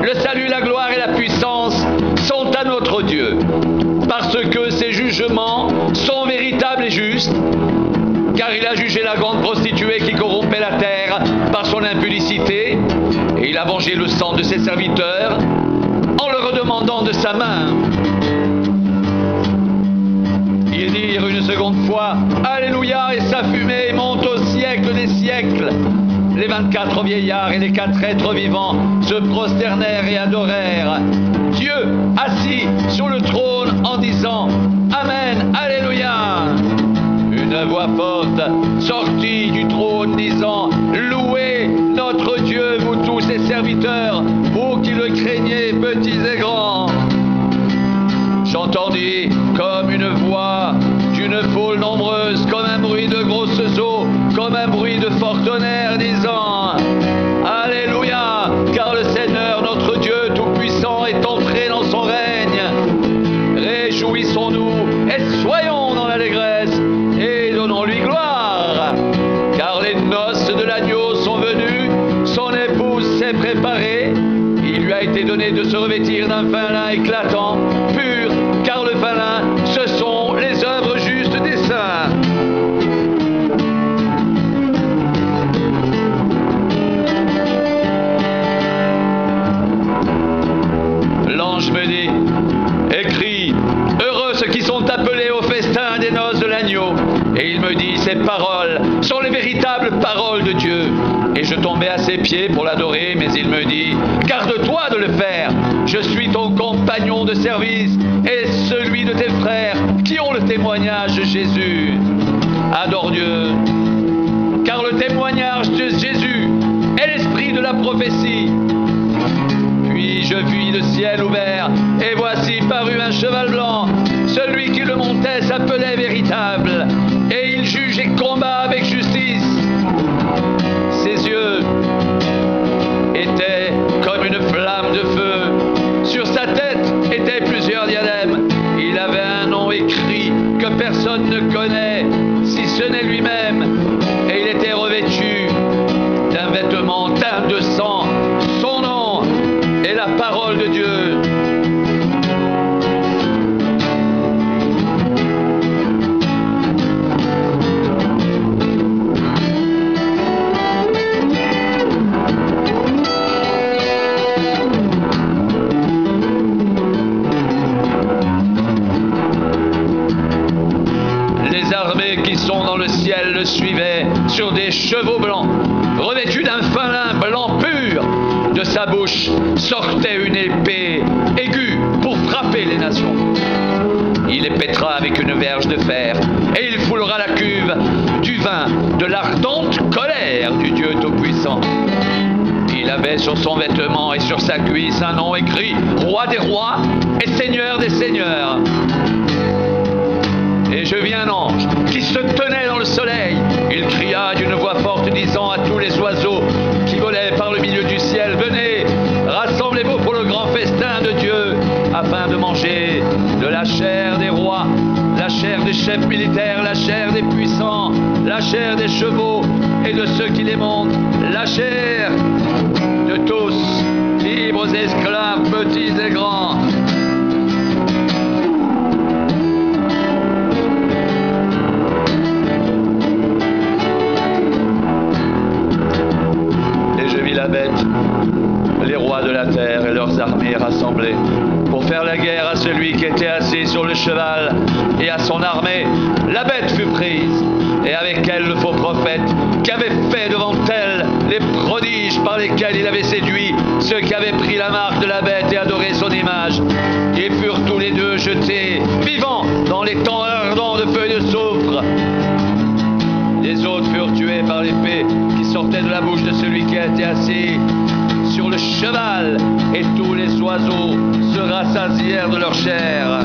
le salut, la gloire et la puissance sont à notre Dieu, parce que ses jugements sont véritables et justes, car il a jugé la grande prostituée qui corrompait la terre par son impudicité, et il a vengé le sang de ses serviteurs en le redemandant de sa main. Ils dirent une seconde fois « Alléluia » et sa fumée monte au siècle des siècles. Les 24 vieillards et les 4 êtres vivants se prosternèrent et adorèrent Dieu assis sur le trône en disant « Amen, Alléluia ». Une voix forte sortit du trône disant « Louez notre Dieu, vous tous ses serviteurs, vous qui le craignez, petits et grands ». J'entendis comme une voix d'une foule nombreuse, comme un bruit de grosses eaux, comme un bruit de fort tonnerre, disant « Alléluia, car le Seigneur, notre Dieu Tout-Puissant, est entré dans son règne. Réjouissons-nous et soyons dans l'allégresse et donnons-lui gloire, car les noces de l'agneau sont venues, son épouse s'est préparée. Il lui a été donné de se revêtir d'un fin lin éclatant, pur, car le fin lin, ce sont les œuvres justes des saints. » L'ange me dit, écris, heureux ceux qui sont appelés au festin des noces de l'agneau. Et il me dit, ces paroles sont les véritables paroles de Dieu. Et je tombais à ses pieds pour l'adorer, mais il me dit, garde-toi de le faire. Je suis ton compagnon de service et celui de tes frères qui ont le témoignage de Jésus. Adore Dieu, car le témoignage de Jésus est l'esprit de la prophétie. Puis je vis le ciel ouvert, et voici parut un cheval blanc. Celui qui le montait s'appelait Véritable, et il juge et combat avec justice. Ses yeux étaient comme une flamme de feu. Sur sa tête étaient plusieurs diadèmes. Il avait un nom écrit que personne ne connaît, si ce n'est lui-même. Et il était revêtu d'un vêtement teint de sang. Son nom est la parole de Dieu. Le suivait sur des chevaux blancs, revêtus d'un fin lin blanc pur. De sa bouche sortait une épée aiguë pour frapper les nations. Il les pètera avec une verge de fer, et il foulera la cuve du vin de l'ardente colère du Dieu Tout-Puissant. Il avait sur son vêtement et sur sa cuisse un nom écrit « Roi des rois et Seigneur des seigneurs ». Et je vis un ange qui se tenait dans le soleil. Il cria d'une voix forte, disant à tous les oiseaux qui volaient par le milieu du ciel, « Venez, rassemblez-vous pour le grand festin de Dieu, afin de manger de la chair des rois, la chair des chefs militaires, la chair des puissants, la chair des chevaux et de ceux qui les montent, la chair de tous, libres et esclaves, petits et grands. » La bête, les rois de la terre et leurs armées rassemblées pour faire la guerre à celui qui était assis sur le cheval et à son armée. La bête fut prise, et avec elle le faux prophète qui avait fait devant elle les prodiges par lesquels il avait séduit ceux qui avaient pris la marque de la bête et adoré son image. Ils furent tous les deux jetés vivants dans les temps ardents de feu et de soufre. Les autres furent tués par l'épée qui sortait de la bouche de celui qui était assis sur le cheval, et tous les oiseaux se rassasièrent de leur chair.